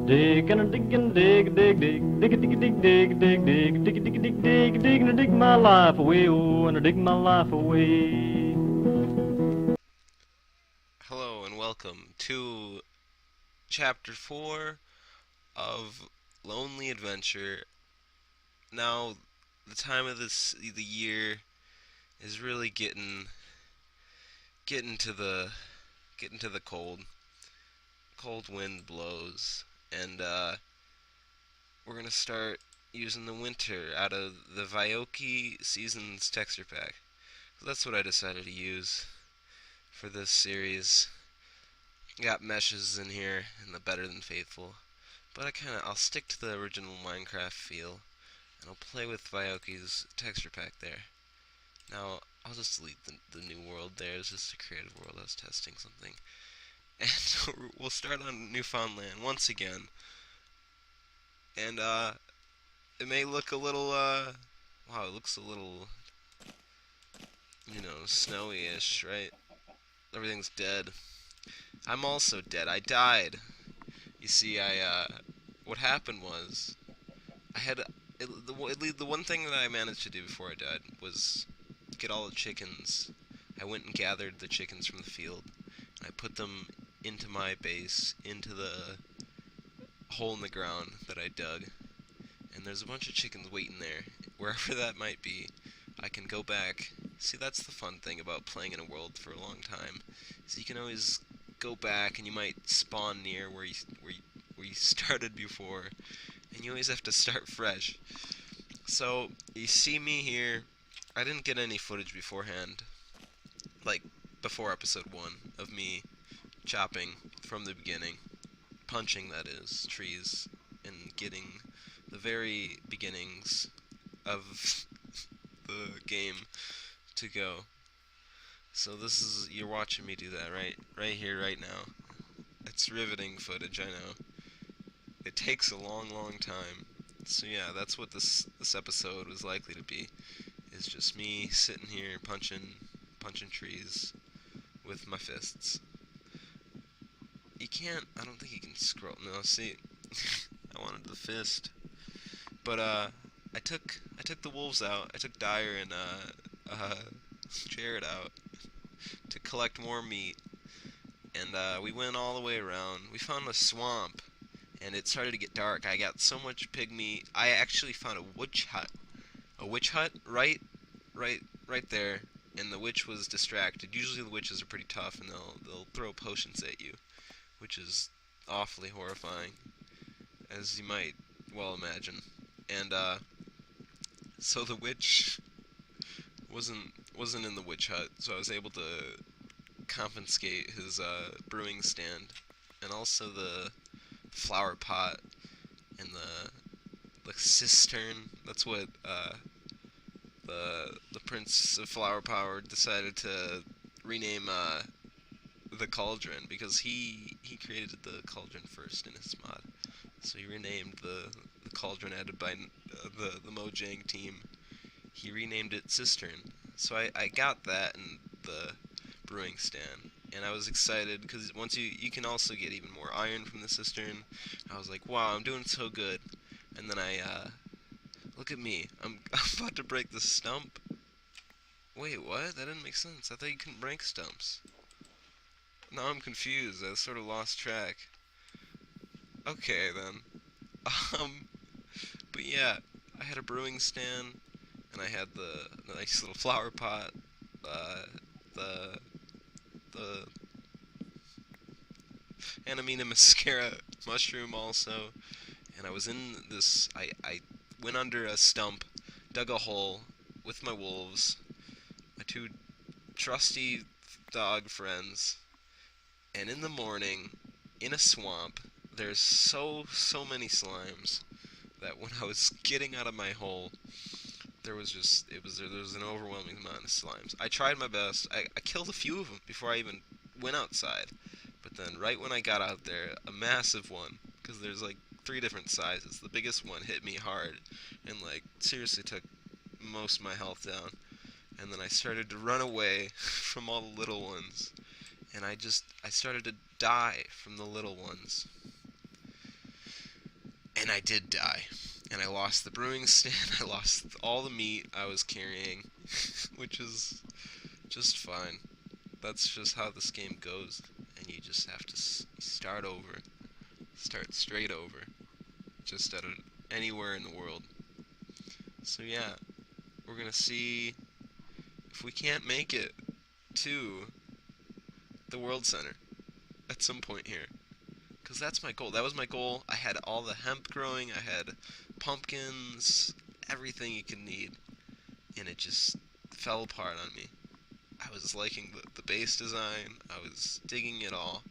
dig and a dig and dig, dig, dig, dig, dig, dig, dig, dig, dig, dig, dig, dig, dig, dig, and I dig my life away, oh, and I dig my life away. Hello and welcome to Chapter 4 of Lonely Adventure. Now, the time of the year is really getting to the getting to the cold. Cold wind blows, and we're gonna start using the winter out of the Vyoki Seasons texture pack. So that's what I decided to use for this series. Got meshes in here and the Better Than Faithful, but I'll stick to the original Minecraft feel, and I'll play with Vyoki's texture pack there. Now, I'll just delete the new world there. It's just a creative world. I was testing something. And we'll start on Newfoundland once again. And, it may look a little, wow, it looks a little, snowy-ish, right? Everything's dead. I'm also dead. I died. You see, what happened was, I had, the one thing that I managed to do before I died was get all the chickens. I went and gathered the chickens from the field. I put them into my base, into the hole in the ground that I dug. And there's a bunch of chickens waiting there. Wherever that might be, I can go back. See, that's the fun thing about playing in a world for a long time. So you can always go back, and you might spawn near where you started before, and you always have to start fresh. So you see me here. I didn't get any footage beforehand, like before episode 1, of me chopping from the beginning, punching, that is, trees, and getting the very beginnings of the game to go. So you're watching me do that right here, right now. It's riveting footage, I know. It takes a long, long time. So yeah, that's what this episode was likely to be. Is just me sitting here punching trees with my fists. I don't think you can scroll. No, see, I wanted the fist. But I took the wolves out. I took Dyer and Jared out to collect more meat, and we went all the way around. We found a swamp, and it started to get dark. I got so much pig meat. I actually found a witch hut right there, and the witch was distracted. Usually the witches are pretty tough, and they'll throw potions at you, which is awfully horrifying, as you might well imagine. And so the witch wasn't in the witch hut, so I was able to confiscate his brewing stand, and also the flower pot and the cistern. That's what the Prince of Flower Power decided to rename the cauldron, because he created the cauldron first in his mod. So he renamed the cauldron added by the Mojang team. He renamed it Cistern. So I got that in the brewing stand, and I was excited because once you can also get even more iron from the cistern. I was like, wow, I'm doing so good. And then I look at me. I'm about to break the stump. Wait, what? That didn't make sense. I thought you couldn't break stumps. Now I'm confused. I sort of lost track. Okay, then. Um, but yeah, I had a brewing stand, and I had the nice little flower pot, the Anamina mascara mushroom also, and I was in this. I went under a stump, dug a hole with my wolves, my two trusty dog friends, and in the morning, in a swamp, there's so many slimes that when I was getting out of my hole, there was an overwhelming amount of slimes. I tried my best. I killed a few of them before I even went outside. But then right when I got out there, a massive one, because there's like 3 different sizes. The biggest one hit me hard and like seriously took most of my health down. And then I started to run away from all the little ones. And I started to die from the little ones. And I did die. And I lost the brewing stand. I lost all the meat I was carrying, which is just fine. That's just how this game goes. And you just have to start over. Start straight over. Just anywhere in the world. So yeah, we're gonna see if we can't make it to the World Center at some point here. Because that's my goal. That was my goal. I had all the hemp growing. I had pumpkins, everything you could need. And it just fell apart on me. I was liking the base design. I was digging it all.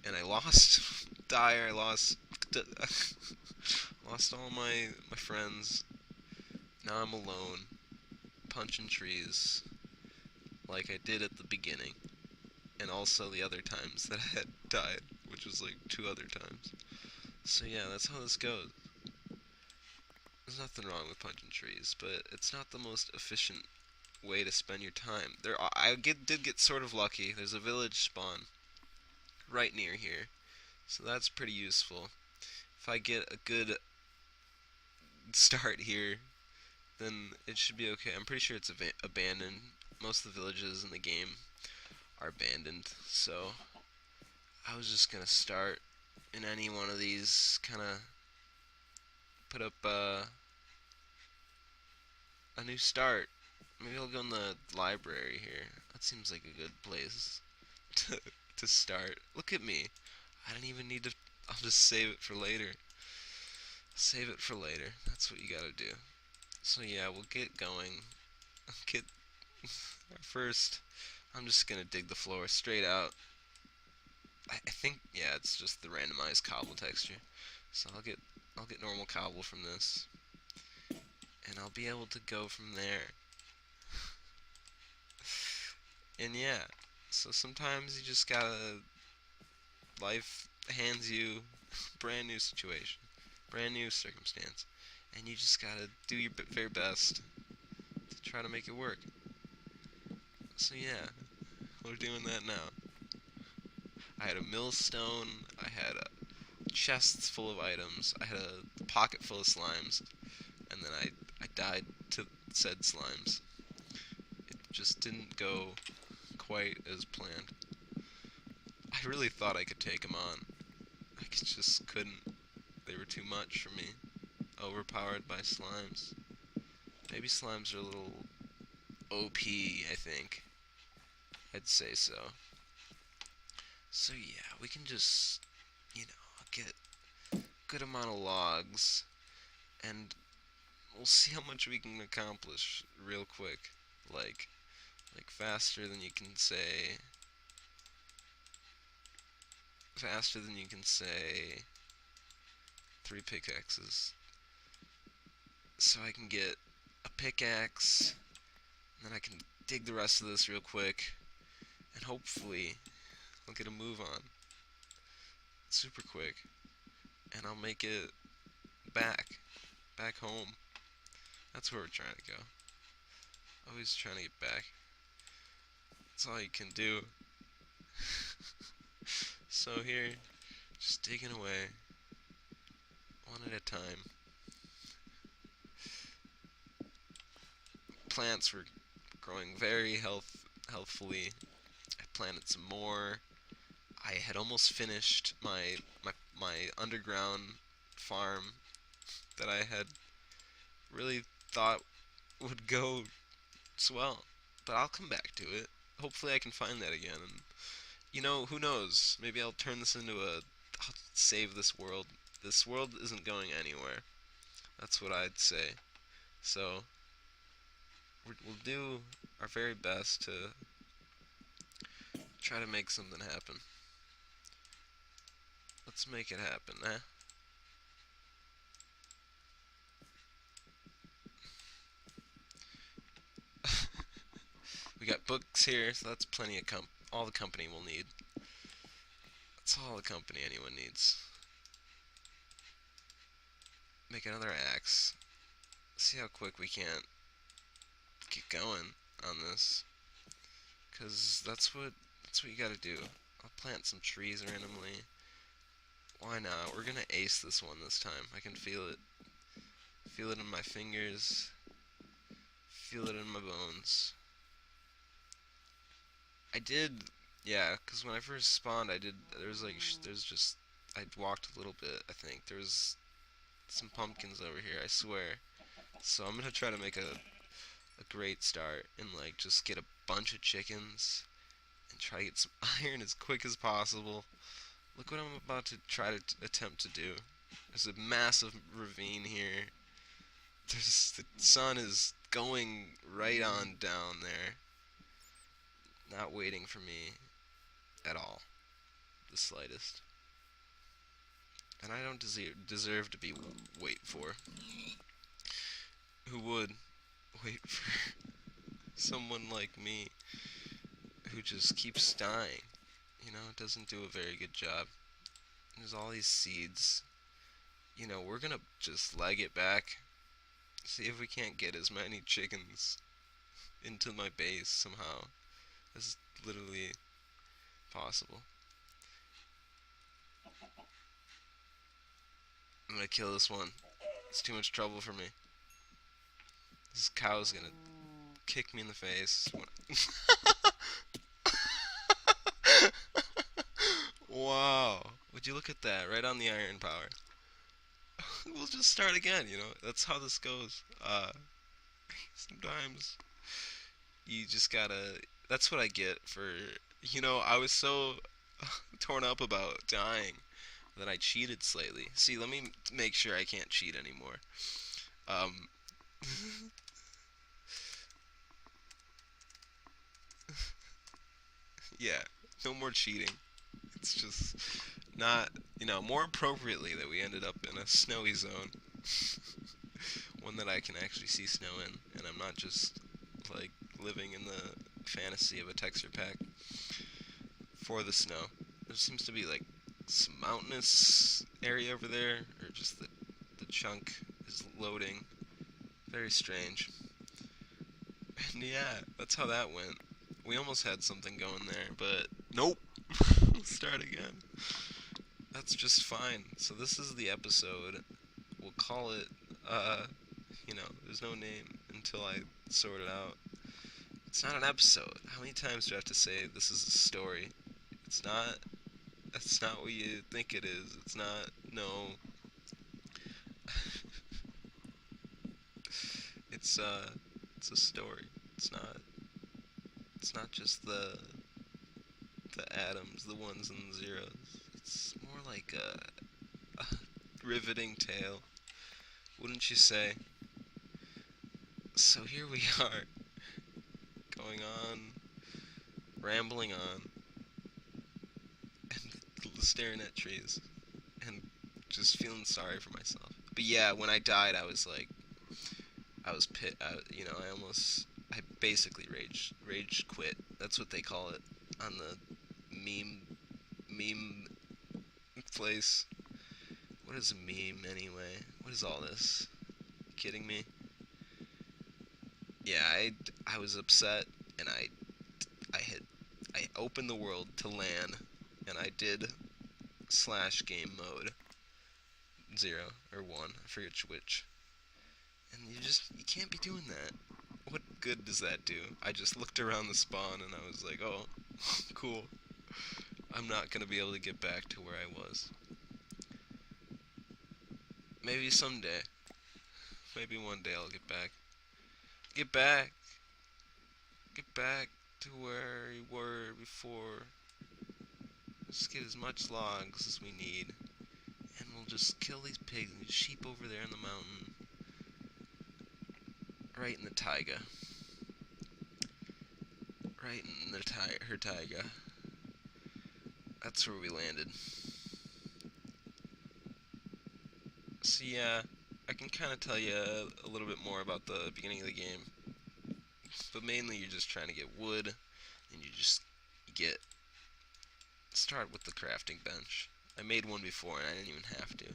And I lost Dyer. I lost lost all my friends. Now I'm alone, punching trees like I did at the beginning. And also the other times that I had died, which was like 2 other times. So yeah, that's how this goes. There's nothing wrong with punching trees, but it's not the most efficient way to spend your time. Did get sort of lucky. There's a village spawn right near here, so that's pretty useful. If I get a good start here, then it should be okay. I'm pretty sure it's abandoned. Most of the villages in the game are abandoned, so I was just gonna start in any one of these, kind of put up a new start. Maybe I'll go in the library here. That seems like a good place to, to start. Look at me. I don't even need to. I'll just save it for later. Save it for later. That's what you gotta do. So yeah, we'll get going. Get first. I'm just gonna dig the floor straight out. I think yeah, it's just the randomized cobble texture. So I'll get normal cobble from this, and I'll be able to go from there. And yeah, so sometimes you just gotta, life hands you brand new situation, brand new circumstance, and you just gotta do your very best to try to make it work. So yeah, we're doing that now. I had a millstone, I had chests full of items, I had a pocket full of slimes, and then I died to said slimes. It just didn't go quite as planned. I really thought I could take them on. I just couldn't. They were too much for me. Overpowered by slimes. Maybe slimes are a little OP, I think. I'd say so. So yeah, we can just, get a good amount of logs, and we'll see how much we can accomplish real quick. Like faster than you can say. Faster than you can say 3 pickaxes. So I can get a pickaxe, and then I can dig the rest of this real quick, and hopefully I'll get a move on super quick, and I'll make it back home. That's where we're trying to go. Always trying to get back. That's all you can do. So here, just digging away, one at a time. Plants were growing very healthfully. I planted some more. I had almost finished my underground farm that I had really thought would go swell, but I'll come back to it. Hopefully I can find that again, and who knows? Maybe I'll turn this into I'll save this world. This world isn't going anywhere. That's what I'd say. So we'll do our very best to try to make something happen. Let's make it happen, eh? We got books here, so that's plenty of all the company we'll need. That's all the company anyone needs. Make another axe. See how quick we can keep going on this, cause that's what you gotta do. I'll plant some trees randomly. Why not? We're gonna ace this one this time. I can feel it. Feel it in my fingers. Feel it in my bones. I did, yeah, because when I first spawned, I walked a little bit, I think. There was some pumpkins over here, I swear. So I'm gonna try to make a great start and, like, just get a bunch of chickens and try to get some iron as quick as possible. Look what I'm about to try to attempt to do. There's a massive ravine here. The sun is going right on down there. Not waiting for me at all. The slightest. And I don't deserve to be wait for. Who would wait for someone like me who just keeps dying? You know, doesn't do a very good job. There's all these seeds. You know, we're gonna just leg it back. See if we can't get as many chickens into my base somehow. This is literally possible. I'm gonna kill this one. It's too much trouble for me. This cow's gonna kick me in the face. Wow. Would you look at that? Right on the iron power. We'll just start again, you know? That's how this goes. Sometimes you just gotta... That's what I get for... You know, I was so torn up about dying that I cheated slightly. See, let me make sure I can't cheat anymore. Um... Yeah, no more cheating. It's just not, you know, more appropriately that we ended up in a snowy zone. One that I can actually see snow in, and I'm not just, like, living in the fantasy of a texture pack for the snow. There seems to be, like, some mountainous area over there, or just the chunk is loading. Very strange. And yeah, that's how that went. We almost had something going there, but nope. Start again. That's just fine. So this is the episode. We'll call it, you know, there's no name until I sort it out. It's not an episode. How many times do I have to say this is a story? It's not, that's not what you think it is. It's not, no. It's a story. It's not just the atoms, the ones and the zeros. It's more like a riveting tale, wouldn't you say? So here we are, going on, rambling on, and staring at trees, and just feeling sorry for myself. But yeah, when I died, I was like, I was you know, I basically rage quit. That's what they call it on the meme place. What is a meme anyway? What is all this? You kidding me? Yeah, I was upset, and I opened the world to LAN, and I did / game mode 0 or 1, I forget which. And you can't be doing that. What good does that do? I just looked around the spawn and I was like, oh, cool. I'm not gonna be able to get back to where I was. Maybe someday. Maybe one day I'll get back. Get back! Get back to where we were before. Let's get as much logs as we need. And we'll just kill these pigs and these sheep over there in the mountain. Right in the taiga. Right in her taiga. That's where we landed. So yeah, I can kind of tell you a little bit more about the beginning of the game. But mainly you're just trying to get wood, and you start with the crafting bench. I made one before and I didn't even have to,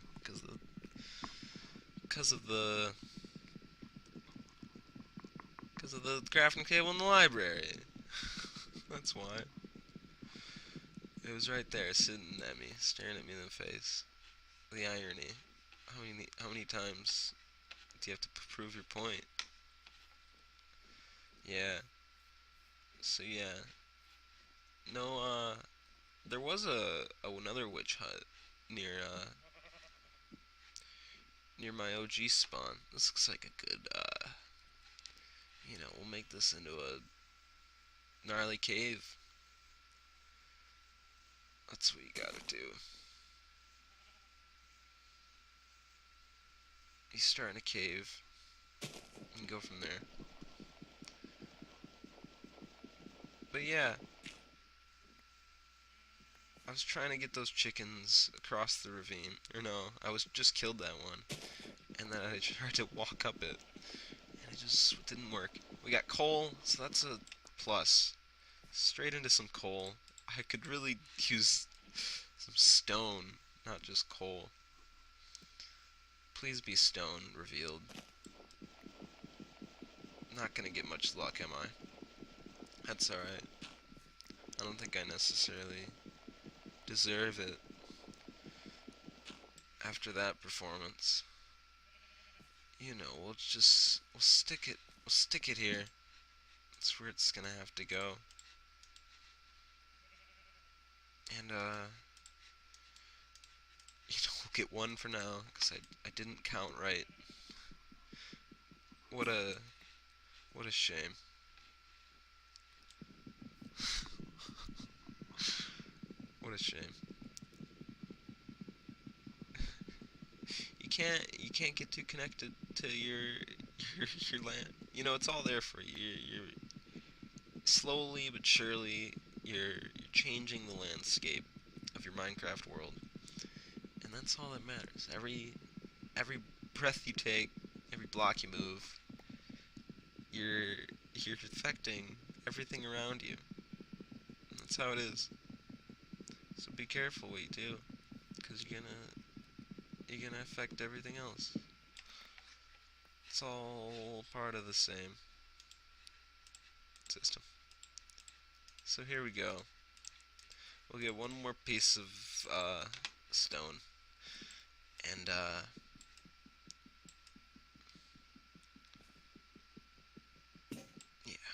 because of the crafting table in the library. That's why. It was right there, sitting at me, staring at me in the face. the irony. How many times do you have to prove your point? Yeah. So yeah. No, there was another witch hut near near my OG spawn. This looks like a good we'll make this into a gnarly cave. That's what you gotta do. You start in a cave and go from there. But yeah, I was trying to get those chickens across the ravine. Or no, I was just killed that one. And then I tried to walk up it. And it just didn't work. We got coal, so that's a plus. Straight into some coal. I could really use some stone, not just coal. Please be stone revealed. Not gonna get much luck, am I? That's alright. I don't think I necessarily deserve it after that performance. We'll stick it here. That's where it's gonna have to go. And we'll get one for now, because I didn't count right. What a shame. What a shame. You can't get too connected to your land. It's all there for you. You're slowly but surely you're changing the landscape of your Minecraft world. And that's all that matters. Every breath you take, every block you move, you're affecting everything around you. And that's how it is. So be careful what you do, because you're gonna affect everything else. It's all part of the same system. So here we go. We'll get one more piece of stone, and yeah,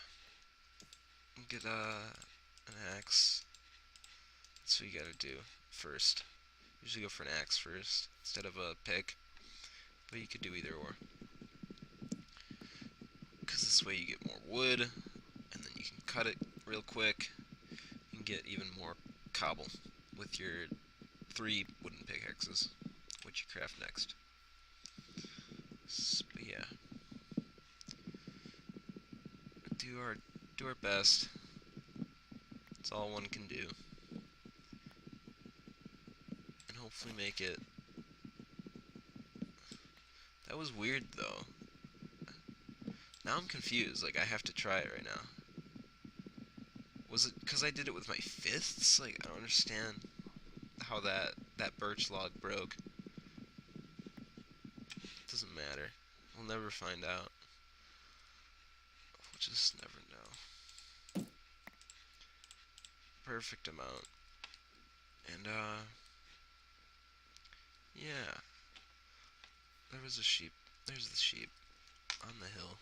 get an axe. That's what you gotta do first. Usually go for an axe first instead of a pick, but you could do either or. Because this way you get more wood, and then you can cut it real quick and get even more cobble with your 3 wooden pickaxes, which you craft next. But yeah, do our best. It's all one can do, and hopefully make it. That was weird though. Now I'm confused. Like, I have to try it right now. Was it because I did it with my fists? Like, I don't understand how that birch log broke. It doesn't matter. We'll never find out. We'll just never know. Perfect amount. And, yeah. There was a sheep. There's the sheep on the hill.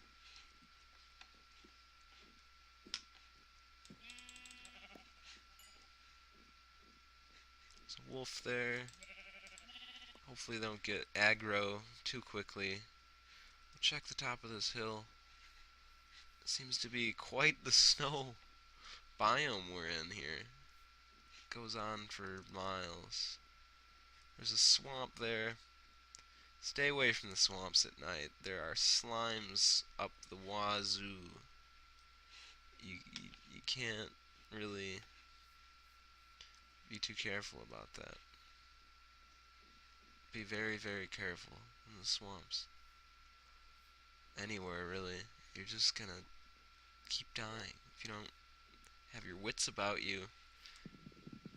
There's a wolf there. Hopefully they don't get aggro too quickly. We'll check the top of this hill. It seems to be quite the snow biome we're in here. It goes on for miles. There's a swamp there. Stay away from the swamps at night. There are slimes up the wazoo. You can't really be too careful about that. Be very, very careful in the swamps. Anywhere, really. You're just gonna keep dying if you don't have your wits about you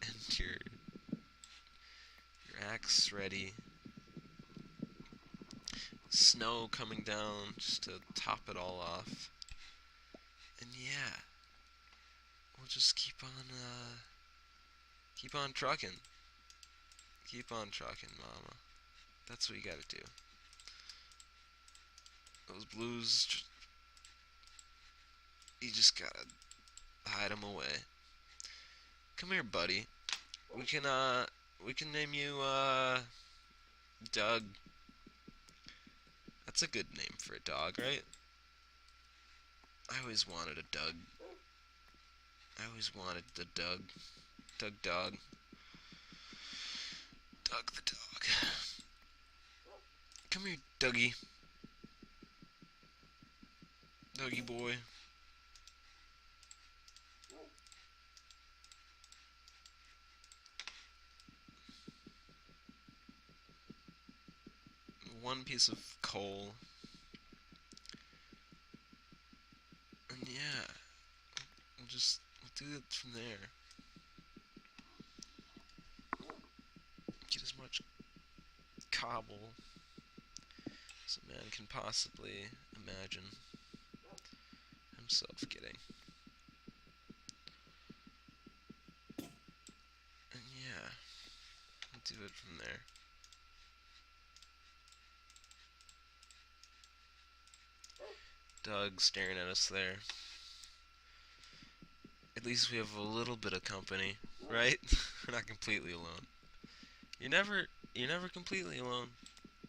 and your axe ready. Snow coming down just to top it all off. And yeah, we'll just keep on trucking. Keep on trucking, mama. That's what you gotta do. Those blues, you just gotta hide them away. Come here, buddy. We can name you, Doug. That's a good name for a dog, right? I always wanted a Doug. I always wanted the Doug. Doug dog. Doug the dog. Come here, Dougie. Dougie boy. One piece of coal. And yeah, we'll do it from there. Get as much cobble as a man can possibly imagine himself getting. And yeah, we'll do it from there. Doug staring at us there. At least we have a little bit of company, right? We're not completely alone. You're never completely alone.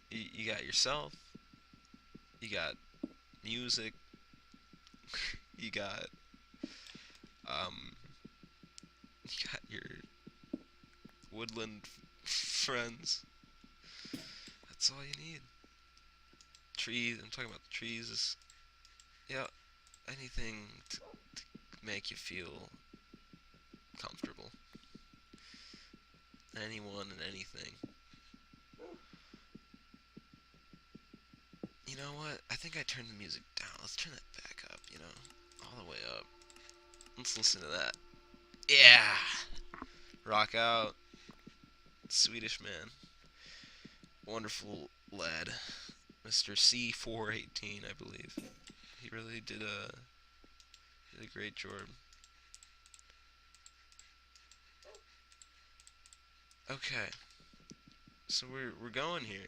You got yourself. You got music. You got you got your woodland friends. That's all you need. Trees. I'm talking about the trees. Yeah, anything to make you feel comfortable. Anyone and anything. You know what? I think I turned the music down. Let's turn that back up, all the way up. Let's listen to that. Yeah! Rock out. Swedish man. Wonderful lad. Mr. C418, I believe. He really did a great job. Okay. So we're going here.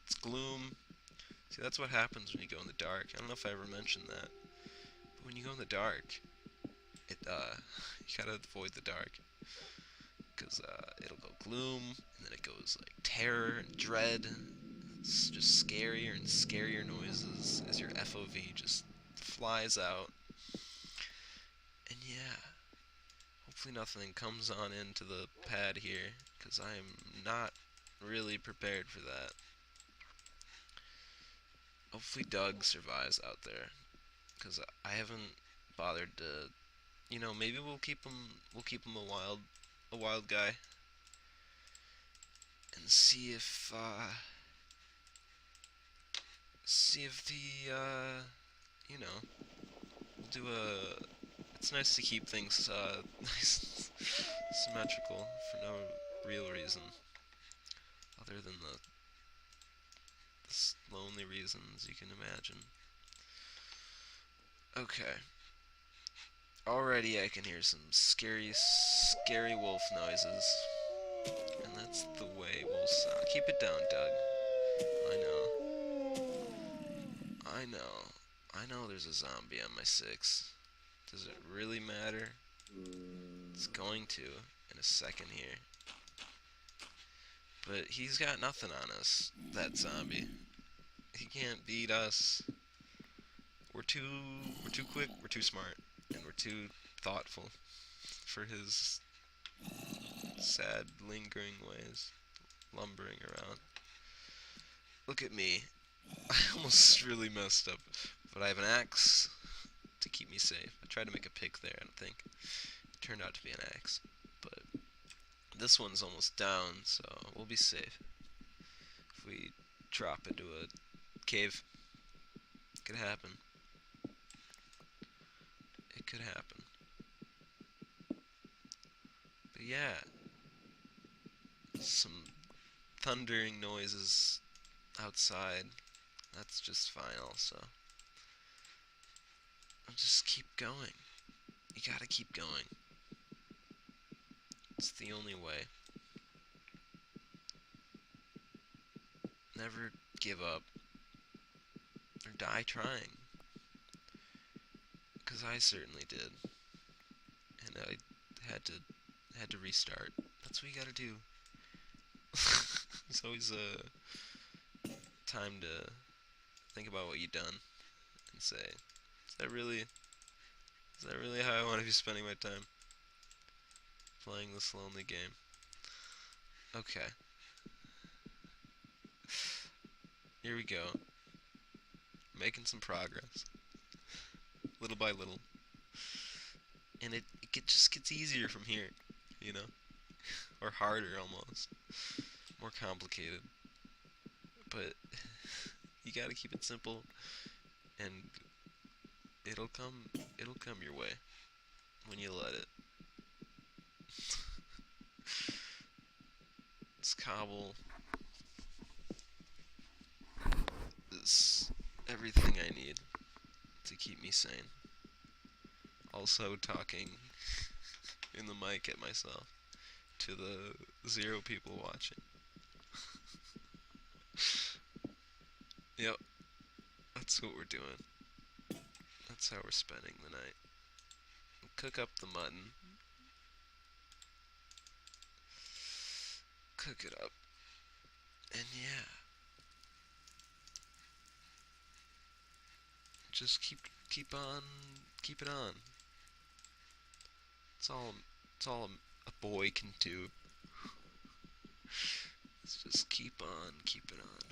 It's gloom. See, that's what happens when you go in the dark. I don't know if I ever mentioned that. But when you go in the dark, you gotta avoid the dark. Because, it'll go gloom, and then it goes, like, terror and dread. It's just scarier and scarier noises as your FOV just flies out. And yeah, hopefully nothing comes on into the pad here, because I am not really prepared for that. Hopefully Doug survives out there, because I haven't bothered to, maybe we'll keep him a wild guy, and see if the, we'll do it's nice to keep things, nice, symmetrical, for no real reason, other than the lonely reasons you can imagine. Okay. Already I can hear some scary wolf noises. And that's the way we'll sound. Keep it down, Doug. I know there's a zombie on my 6. Does it really matter? It's going to in a second here. But he's got nothing on us, that zombie. He can't beat us. We're too quick, we're too smart, and we're too thoughtful for his sad, lingering ways, lumbering around. Look at me. I almost really messed up, but I have an axe to keep me safe. I tried to make a pick there, I don't think. It turned out to be an axe, but this one's almost down, so we'll be safe. If we drop into a cave, it could happen. It could happen. But yeah, some thundering noises outside. That's just fine also. I'll just keep going. You gotta keep going. It's the only way. Never give up or die trying. Because I certainly did. And I had to restart. That's what you gotta do. It's always a time to think about what you've done and say, is that really how I want to be spending my time? Playing this lonely game. Okay. Here we go. Making some progress. Little by little. And it just gets easier from here, you know? Or harder almost. More complicated. But you gotta keep it simple and it'll come your way when you let it. This cobble is everything I need to keep me sane. Also talking in the mic at myself to the 0 people watching. Yep, that's what we're doing. That's how we're spending the night. Cook up the mutton. Cook it up. And yeah. Just keep it on. It's all a boy can do. Let's just keep it on.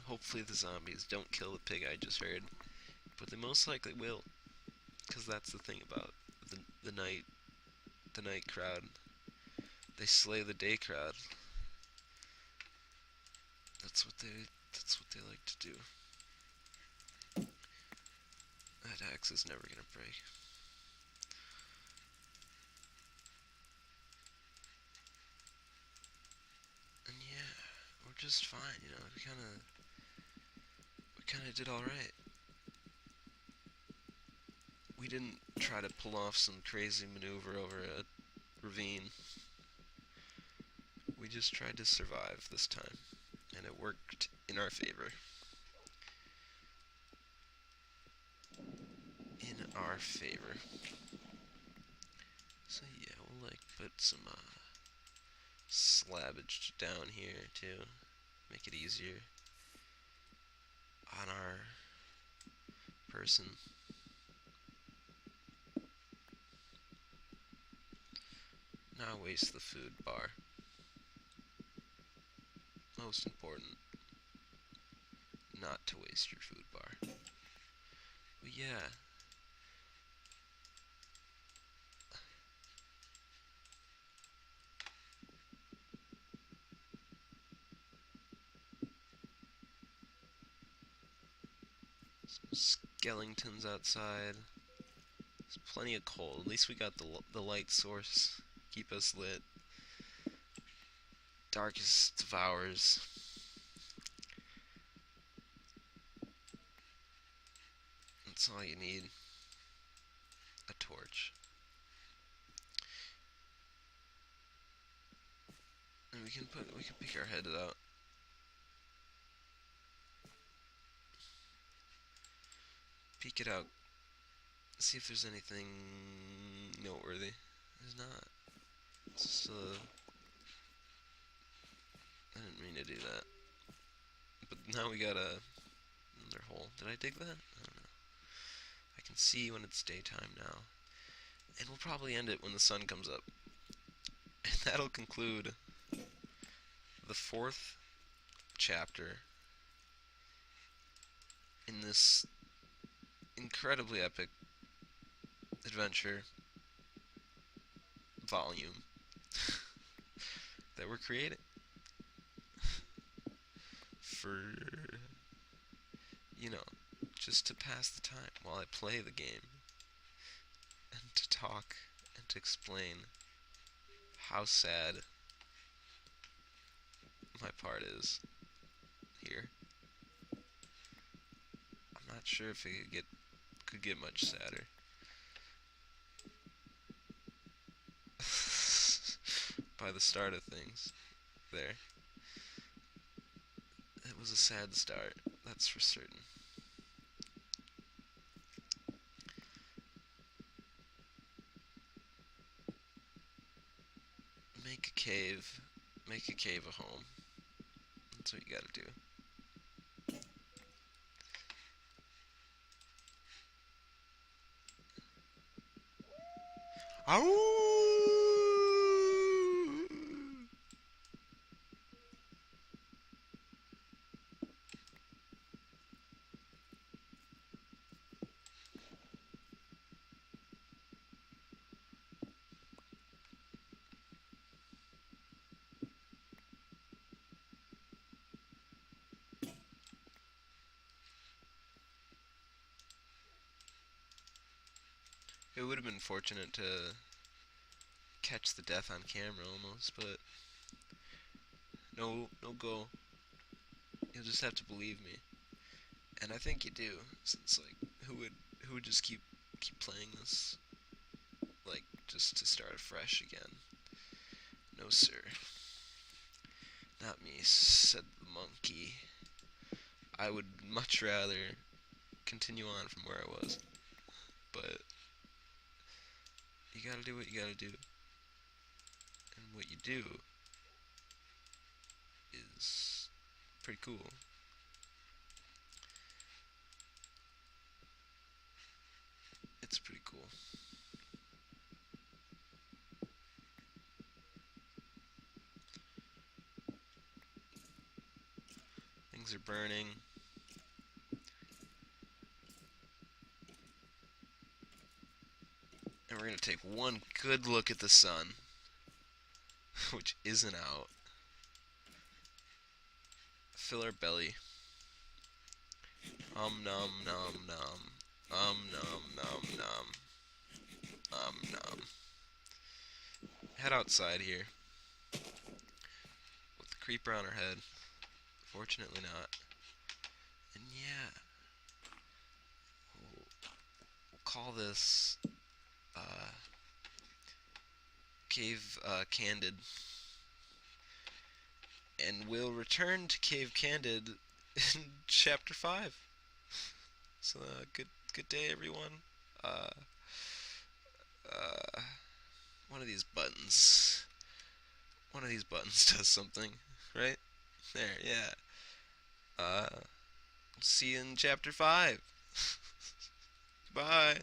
Hopefully the zombies don't kill the pig I just heard, but they most likely will, because that's the thing about the night crowd. They slay the day crowd. That's what they like to do. That axe is never gonna break. And yeah, we're just fine, you know. We kind of did all right. We didn't try to pull off some crazy maneuver over a ravine. We just tried to survive this time, and it worked in our favor. In our favor. So yeah, we'll put some slabbage down here too, make it easier on our person. Not waste the food bar. Most important, not to waste your food bar. But yeah. Some skeletons outside. There's plenty of coal. At least we got the light source. Keep us lit. Darkest of hours. That's all you need. A torch. And we can peek our head out. Peek it out. See if there's anything noteworthy. There's not. It's just I didn't mean to do that. But now we got another hole. Did I dig that? I don't know. I can see when it's daytime now. And we'll probably end it when the sun comes up. And that'll conclude the 4th chapter in this incredibly epic adventure volume that we're creating for, just to pass the time while I play the game and to talk and to explain how sad my part is here. I'm not sure if it could get much sadder. By the start of things there. was a sad start, that's for certain. Make a cave. Make a cave a home. That's what you gotta do. Ow! It would have been fortunate to catch the death on camera almost, but no go. You'll just have to believe me. And I think you do, since like who would just keep playing this, like, just to start afresh again? No sir. Not me, said the monkey. I would much rather continue on from where I was. But you gotta do what you gotta do. And what you do is pretty cool. It's pretty cool. Things are burning. And we're gonna take one good look at the sun, which isn't out. Fill our belly. Nom nom nom. Nom nom nom. Nom. Head outside here. With the creeper on our head. Fortunately not. And yeah. We'll call this Cave Candid. And we'll return to Cave Candid in Chapter 5. So, good day, everyone. Uh, uh, one of these buttons does something, right? There, yeah. See you in Chapter 5. Bye.